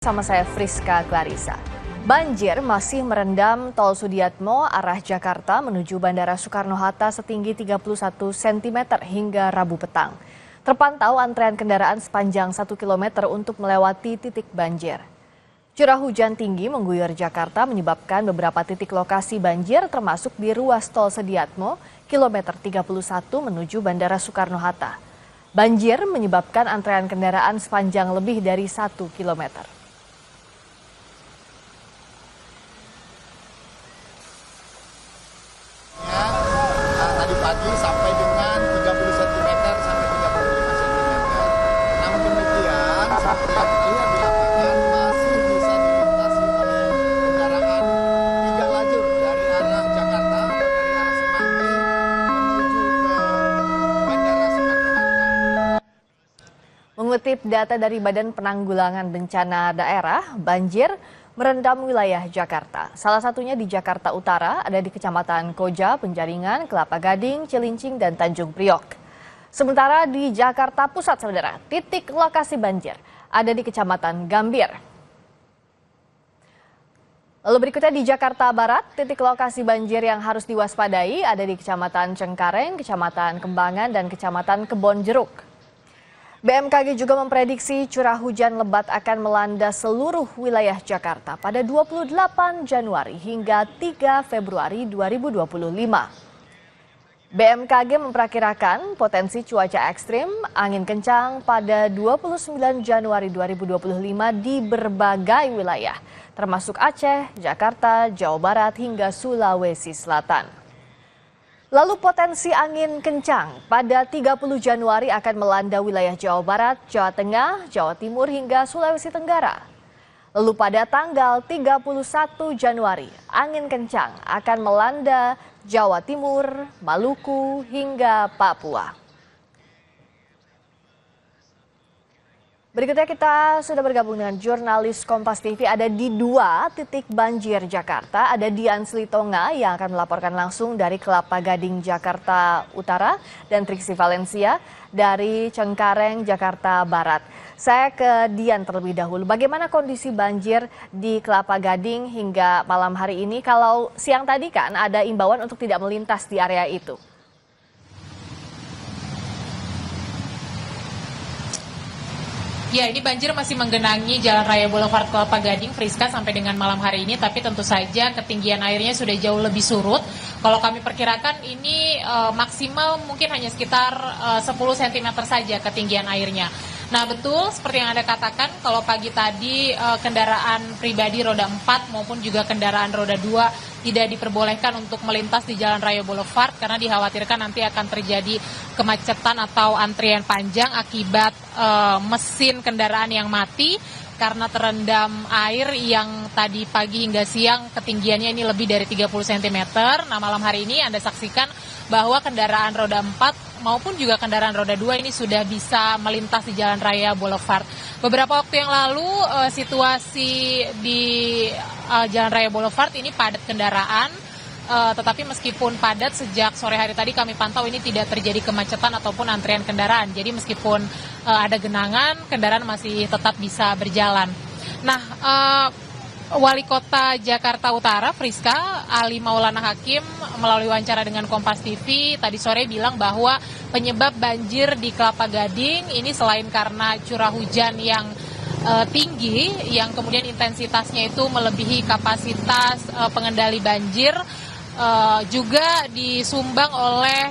Sama saya Friska Clarissa. Banjir masih merendam Tol Sudiatmo arah Jakarta menuju Bandara Soekarno-Hatta setinggi 31 cm hingga Rabu petang. Terpantau antrean kendaraan sepanjang 1 km untuk melewati titik banjir. Curah hujan tinggi mengguyur Jakarta menyebabkan beberapa titik lokasi banjir termasuk di ruas Tol Sudiatmo, kilometer 31 menuju Bandara Soekarno-Hatta. Banjir menyebabkan antrean kendaraan sepanjang lebih dari 1 km. Tadi pagi sampai dengan 30 cm sampai 35 cm. Namun demikian, seperti yang terlihat di lapangan masih bisa dilintasi oleh kendaraan 3 lajur dari arah Jakarta atau dari arah Semanggi menuju ke Bandara Soekarno-Hatta. Mengutip data dari Badan Penanggulangan Bencana Daerah, banjir merendam wilayah Jakarta. Salah satunya di Jakarta Utara, ada di Kecamatan Koja, Penjaringan, Kelapa Gading, Cilincing, dan Tanjung Priok. Sementara di Jakarta Pusat, saudara, titik lokasi banjir ada di Kecamatan Gambir. Lalu berikutnya di Jakarta Barat, titik lokasi banjir yang harus diwaspadai ada di Kecamatan Cengkareng, Kecamatan Kembangan, dan Kecamatan Kebonjeruk. BMKG juga memprediksi curah hujan lebat akan melanda seluruh wilayah Jakarta pada 28 Januari hingga 3 Februari 2025. BMKG memperkirakan potensi cuaca ekstrim angin kencang pada 29 Januari 2025 di berbagai wilayah, termasuk Aceh, Jakarta, Jawa Barat, hingga Sulawesi Selatan. Lalu potensi angin kencang pada 30 Januari akan melanda wilayah Jawa Barat, Jawa Tengah, Jawa Timur hingga Sulawesi Tenggara. Lalu pada tanggal 31 Januari, angin kencang akan melanda Jawa Timur, Maluku hingga Papua. Berikutnya kita sudah bergabung dengan jurnalis Kompas TV, ada di 2 titik banjir Jakarta. Ada Dian Slitonga yang akan melaporkan langsung dari Kelapa Gading, Jakarta Utara, dan Triksi Valencia dari Cengkareng, Jakarta Barat. Saya ke Dian terlebih dahulu. Bagaimana kondisi banjir di Kelapa Gading hingga malam hari ini? Kalau siang tadi kan ada imbauan untuk tidak melintas di area itu. Ya, ini banjir masih menggenangi Jalan Raya Boulevard Kelapa Gading, Friska, sampai dengan malam hari ini. Tapi tentu saja ketinggian airnya sudah jauh lebih surut. Kalau kami perkirakan ini maksimal mungkin hanya sekitar 10 cm saja ketinggian airnya. Nah, betul seperti yang Anda katakan, kalau pagi tadi kendaraan pribadi roda 4 maupun juga kendaraan roda 2 tidak diperbolehkan untuk melintas di Jalan Raya Boulevard karena dikhawatirkan nanti akan terjadi kemacetan atau antrian panjang akibat mesin kendaraan yang mati karena terendam air yang tadi pagi hingga siang ketinggiannya ini lebih dari 30 cm. Nah, malam hari ini Anda saksikan bahwa kendaraan roda 4 maupun juga kendaraan roda 2 ini sudah bisa melintas di Jalan Raya Boulevard. Beberapa waktu yang lalu situasi di Jalan Raya Boulevard ini padat kendaraan, tetapi meskipun padat sejak sore hari tadi kami pantau ini tidak terjadi kemacetan ataupun antrian kendaraan. Jadi meskipun ada genangan, kendaraan masih tetap bisa berjalan. Nah, Wali Kota Jakarta Utara, Friska, Ali Maulana Hakim, melalui wawancara dengan Kompas TV tadi sore bilang bahwa penyebab banjir di Kelapa Gading ini selain karena curah hujan yang tinggi, yang kemudian intensitasnya itu melebihi kapasitas pengendali banjir, juga disumbang oleh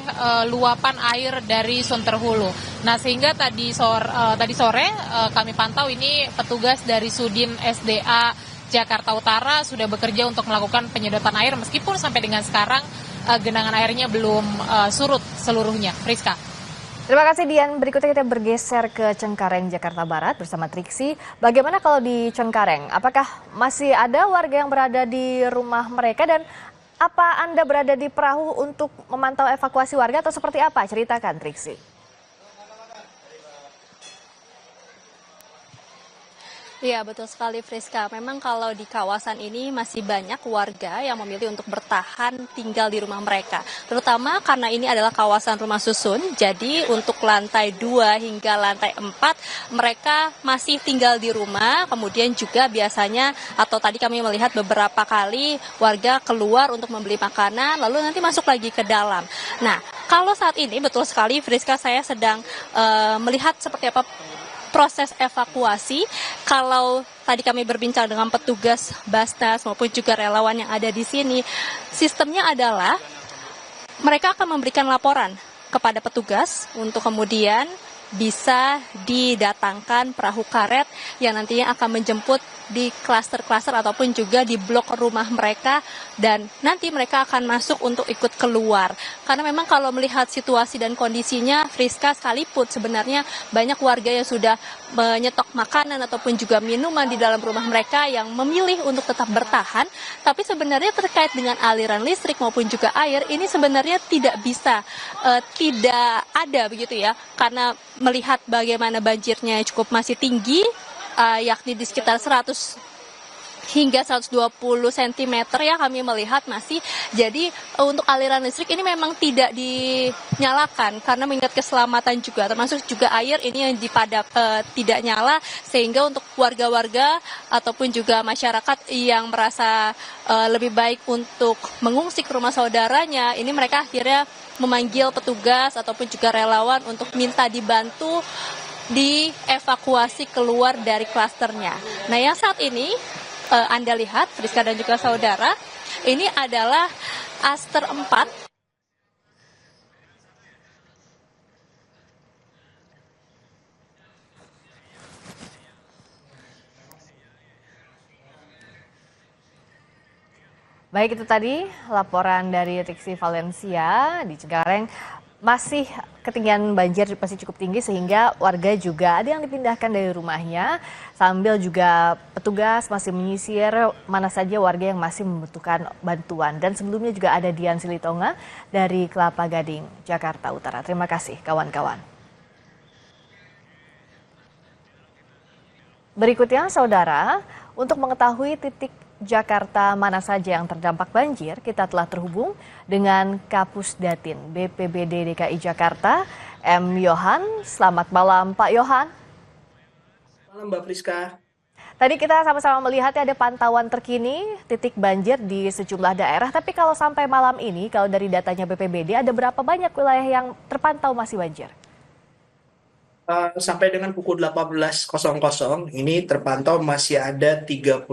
luapan air dari Sunter Hulu. Nah, sehingga tadi sore kami pantau ini petugas dari Sudin SDA Jakarta Utara sudah bekerja untuk melakukan penyedotan air meskipun sampai dengan sekarang genangan airnya belum surut seluruhnya. Friska. Terima kasih Dian. Berikutnya kita bergeser ke Cengkareng, Jakarta Barat bersama Triksi. Bagaimana kalau di Cengkareng? Apakah masih ada warga yang berada di rumah mereka dan apa Anda berada di perahu untuk memantau evakuasi warga atau seperti apa? Ceritakan Triksi. Iya, betul sekali Friska. Memang kalau di kawasan ini masih banyak warga yang memilih untuk bertahan tinggal di rumah mereka. Terutama karena ini adalah kawasan rumah susun, jadi untuk lantai 2 hingga lantai 4 mereka masih tinggal di rumah. Kemudian juga biasanya atau tadi kami melihat beberapa kali warga keluar untuk membeli makanan lalu nanti masuk lagi ke dalam. Nah, kalau saat ini betul sekali Friska, saya sedang melihat seperti apa proses evakuasi. Kalau tadi kami berbincang dengan petugas Basnas maupun juga relawan yang ada di sini, sistemnya adalah mereka akan memberikan laporan kepada petugas untuk kemudian bisa didatangkan perahu karet yang nantinya akan menjemput di klaster-klaster ataupun juga di blok rumah mereka, dan nanti mereka akan masuk untuk ikut keluar. Karena memang kalau melihat situasi dan kondisinya, Friska, sekalipun sebenarnya banyak warga yang sudah menyetok makanan ataupun juga minuman di dalam rumah mereka yang memilih untuk tetap bertahan, tapi sebenarnya terkait dengan aliran listrik maupun juga air, ini sebenarnya tidak bisa, tidak ada begitu ya, karena melihat bagaimana banjirnya cukup masih tinggi, yakni di sekitar 100 hingga 120 cm ya kami melihat masih. Jadi untuk aliran listrik ini memang tidak dinyalakan karena mengingat keselamatan juga, termasuk juga air ini yang tidak nyala, sehingga untuk warga-warga ataupun juga masyarakat yang merasa lebih baik untuk mengungsi ke rumah saudaranya, ini mereka akhirnya memanggil petugas ataupun juga relawan untuk minta dibantu dievakuasi keluar dari klasternya. Nah, yang saat ini Anda lihat, Friska dan juga saudara, ini adalah Aster 4. Baik, itu tadi laporan dari Triksi Valencia di Cengkareng. Masih ketinggian banjir masih cukup tinggi sehingga warga juga ada yang dipindahkan dari rumahnya, sambil juga petugas masih menyisir mana saja warga yang masih membutuhkan bantuan. Dan sebelumnya juga ada Dian Silitonga dari Kelapa Gading, Jakarta Utara. Terima kasih kawan-kawan. Berikutnya saudara, untuk mengetahui titik Jakarta mana saja yang terdampak banjir, kita telah terhubung dengan Kapusdatin BPBD DKI Jakarta, M. Yohan. Selamat malam Pak Yohan. Malam Mbak Friska. Tadi kita sama-sama melihat ada pantauan terkini titik banjir di sejumlah daerah, tapi kalau sampai malam ini, kalau dari datanya BPBD, ada berapa banyak wilayah yang terpantau masih banjir? Sampai dengan pukul 18.00 ini terpantau masih ada 36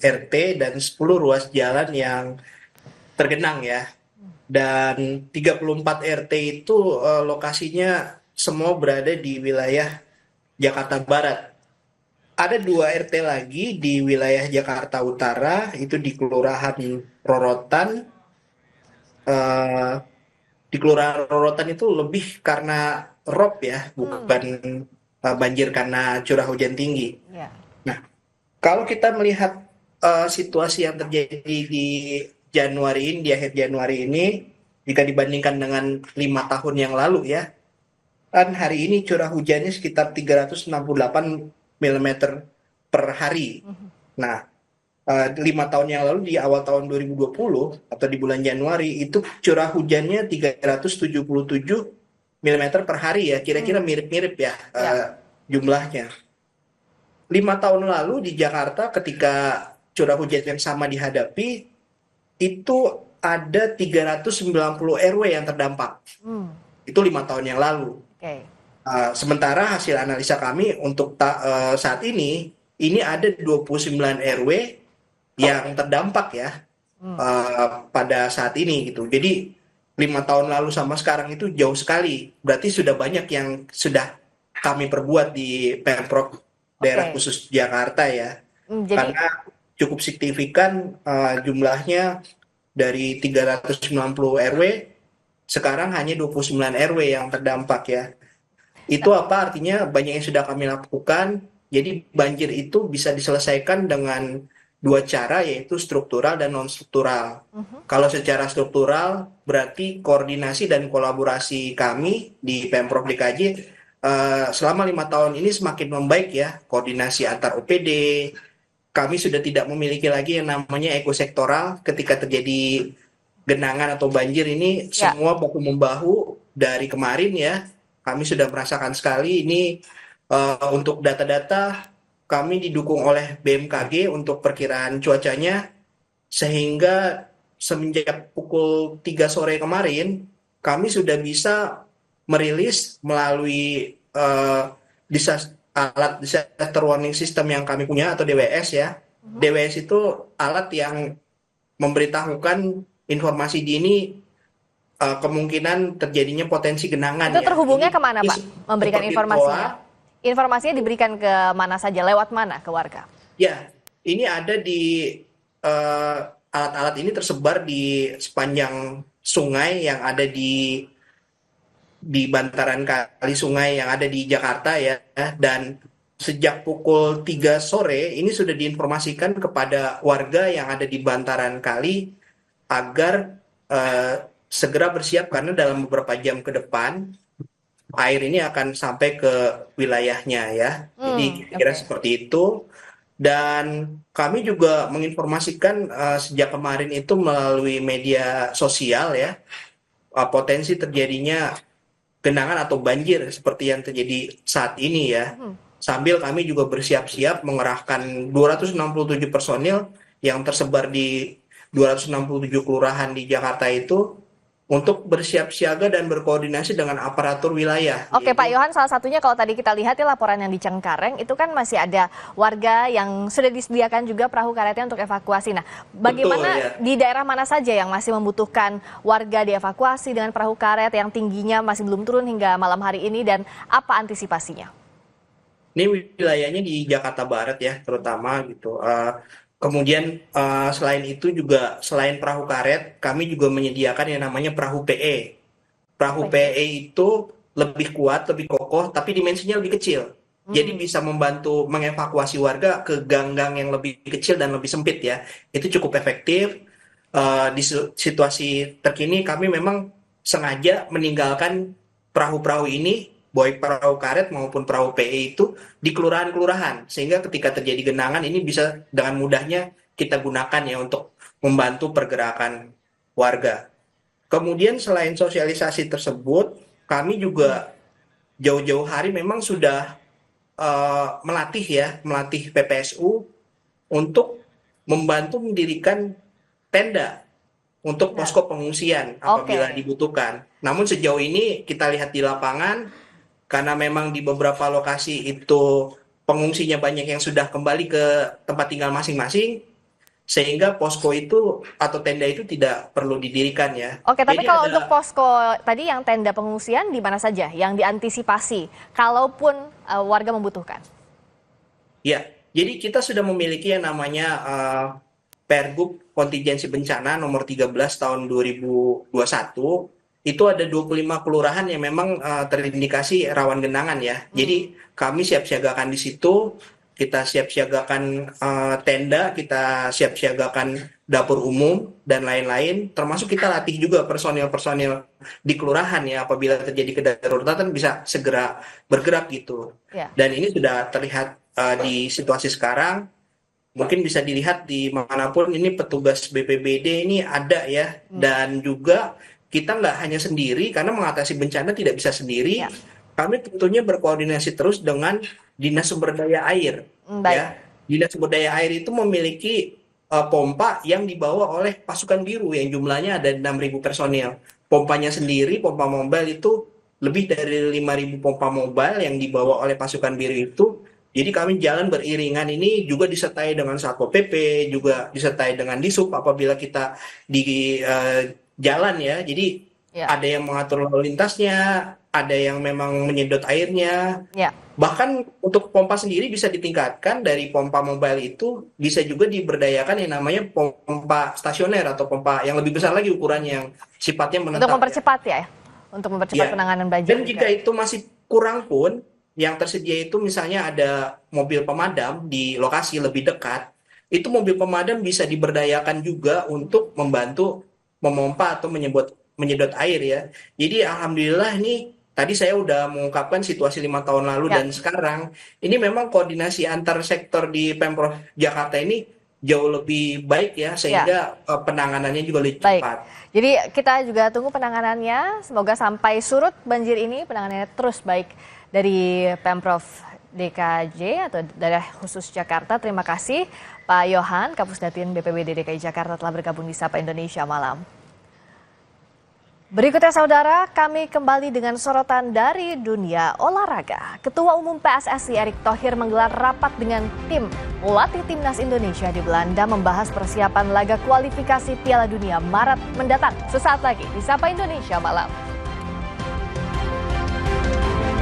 RT dan 10 ruas jalan yang tergenang ya. Dan 34 RT itu lokasinya semua berada di wilayah Jakarta Barat. Ada 2 RT lagi di wilayah Jakarta Utara, itu di Kelurahan Rorotan. Di Kelurahan Rorotan itu lebih karena rob ya, bukan banjir karena curah hujan tinggi. Ya. Nah, kalau kita melihat situasi yang terjadi di Januari ini, di akhir Januari ini, jika dibandingkan dengan 5 tahun yang lalu ya, kan hari ini curah hujannya sekitar 368 mm per hari. Nah, 5 tahun yang lalu di awal tahun 2020 atau di bulan Januari itu curah hujannya 377 mm per hari ya, kira-kira mirip-mirip ya, jumlahnya. 5 tahun lalu di Jakarta ketika curah hujan yang sama dihadapi, itu ada 390 RW yang terdampak. Itu 5 tahun yang lalu. Okay. Sementara hasil analisa kami untuk saat ini ada 29 RW yang terdampak ya, pada saat ini gitu. Jadi 5 tahun lalu sama sekarang itu jauh sekali. Berarti sudah banyak yang sudah kami perbuat di Pemprov daerah khusus Jakarta ya. Karena cukup signifikan jumlahnya dari 390 RW, sekarang hanya 29 RW yang terdampak ya. Itu apa artinya? Banyak yang sudah kami lakukan. Jadi banjir itu bisa diselesaikan dengan 2 cara, yaitu struktural dan non-struktural. Kalau secara struktural berarti koordinasi dan kolaborasi kami di Pemprov DKI selama 5 tahun ini semakin membaik ya, koordinasi antar OPD. Kami sudah tidak memiliki lagi yang namanya ekosektoral. Ketika terjadi genangan atau banjir ini Ya. semua bahu membahu dari kemarin ya. Kami sudah merasakan sekali ini. Untuk data-data kami didukung oleh BMKG untuk perkiraan cuacanya, sehingga semenjak pukul 3 sore kemarin kami sudah bisa merilis melalui alat disaster warning system yang kami punya atau DWS ya. DWS itu alat yang memberitahukan informasi dini kemungkinan terjadinya potensi genangan Itu ya. terhubungnya Ini kemana, Pak? Memberikan seperti informasinya? POA. Informasinya diberikan ke mana saja? Lewat mana ke warga? Ya, ini ada di alat-alat ini tersebar di sepanjang sungai yang ada di bantaran kali sungai yang ada di Jakarta ya. Dan sejak pukul 3 sore ini sudah diinformasikan kepada warga yang ada di bantaran kali agar segera bersiap karena dalam beberapa jam ke depan air ini akan sampai ke wilayahnya ya. Jadi kira-kira Oke. seperti itu. Dan kami juga menginformasikan sejak kemarin itu melalui media sosial ya, potensi terjadinya genangan atau banjir seperti yang terjadi saat ini ya. Sambil kami juga bersiap-siap mengerahkan 267 personil yang tersebar di 267 kelurahan di Jakarta itu untuk bersiap siaga dan berkoordinasi dengan aparatur wilayah. Oke, Pak Yaitu- Yohan, salah satunya kalau tadi kita lihat ya laporan yang di Cengkareng, itu kan masih ada warga yang sudah disediakan juga perahu karetnya untuk evakuasi. Nah, bagaimana Betul, ya. di daerah mana saja yang masih membutuhkan warga dievakuasi dengan perahu karet yang tingginya masih belum turun hingga malam hari ini, dan apa antisipasinya? Ini wilayahnya di Jakarta Barat ya, terutama gitu. Kemudian selain itu juga selain perahu karet, kami juga menyediakan yang namanya perahu PE. Perahu PE itu lebih kuat, lebih kokoh, tapi dimensinya lebih kecil. Jadi bisa membantu mengevakuasi warga ke gang-gang yang lebih kecil dan lebih sempit ya. Itu cukup efektif. Di situasi terkini kami memang sengaja meninggalkan perahu-perahu ini, baik perahu karet maupun perahu PE itu di kelurahan-kelurahan, sehingga ketika terjadi genangan ini bisa dengan mudahnya kita gunakan ya untuk membantu pergerakan warga. Kemudian selain sosialisasi tersebut, kami juga jauh-jauh hari memang sudah melatih PPSU untuk membantu mendirikan tenda untuk posko pengungsian apabila Oke. dibutuhkan. Namun sejauh ini kita lihat di lapangan, karena memang di beberapa lokasi itu pengungsinya banyak yang sudah kembali ke tempat tinggal masing-masing, sehingga posko itu atau tenda itu tidak perlu didirikan ya. Oke, tapi Jadi kalau ada- untuk posko tadi yang tenda pengungsian di mana saja yang diantisipasi kalaupun warga membutuhkan? Ya, jadi kita sudah memiliki yang namanya Pergub Kontingensi Bencana nomor 13 tahun 2021. Itu ada 25 kelurahan yang memang terindikasi rawan genangan ya. Jadi kami siap-siagakan di situ, kita siap-siagakan tenda, kita siap-siagakan dapur umum dan lain-lain. Termasuk kita latih juga personil-personil di kelurahan ya, apabila terjadi kedaruratan bisa segera bergerak gitu. Ya. Dan ini sudah terlihat di situasi sekarang. Mungkin bisa dilihat di manapun ini petugas BPBD ini ada ya. Dan juga kita nggak hanya sendiri, karena mengatasi bencana tidak bisa sendiri. Ya. Kami tentunya berkoordinasi terus dengan Dinas Sumber Daya Air. Baik. Ya. Dinas Sumber Daya Air itu memiliki pompa yang dibawa oleh pasukan biru yang jumlahnya ada 6.000 personil. Pompanya sendiri, pompa mobile itu lebih dari 5.000 pompa mobile yang dibawa oleh pasukan biru itu. Jadi kami jalan beriringan ini juga disertai dengan Satpol PP, juga disertai dengan Disub apabila kita di jalan ya. Jadi Ya. ada yang mengatur lalu lintasnya, ada yang memang menyedot airnya. Ya. Bahkan untuk pompa sendiri bisa ditingkatkan dari pompa mobile itu, bisa juga diberdayakan yang namanya pompa stasioner atau pompa yang lebih besar lagi ukurannya yang sifatnya menetap. Untuk mempercepat ya, untuk mempercepat Ya. penanganan banjir. Dan juga. jika itu masih kurang pun, yang tersedia itu misalnya ada mobil pemadam di lokasi lebih dekat, itu mobil pemadam bisa diberdayakan juga untuk membantu memompa atau menyedot air ya. Jadi alhamdulillah ini tadi saya udah mengungkapkan situasi 5 tahun lalu Ya. dan sekarang, ini memang koordinasi antar sektor di Pemprov Jakarta ini jauh lebih baik ya, sehingga penanganannya juga lebih Baik. cepat. Jadi kita juga tunggu penanganannya. Semoga sampai surut banjir ini penanganannya terus baik dari Pemprov DKJ atau daerah khusus Jakarta. Terima kasih Pak Yohan, Kapusdatin BPBD DKI Jakarta telah bergabung di Sapa Indonesia Malam. Berikutnya saudara, kami kembali dengan sorotan dari dunia olahraga. Ketua Umum PSSI Erick Thohir menggelar rapat dengan tim pelatih timnas Indonesia di Belanda membahas persiapan laga kualifikasi Piala Dunia Maret mendatang. Sesaat lagi di Sapa Indonesia Malam.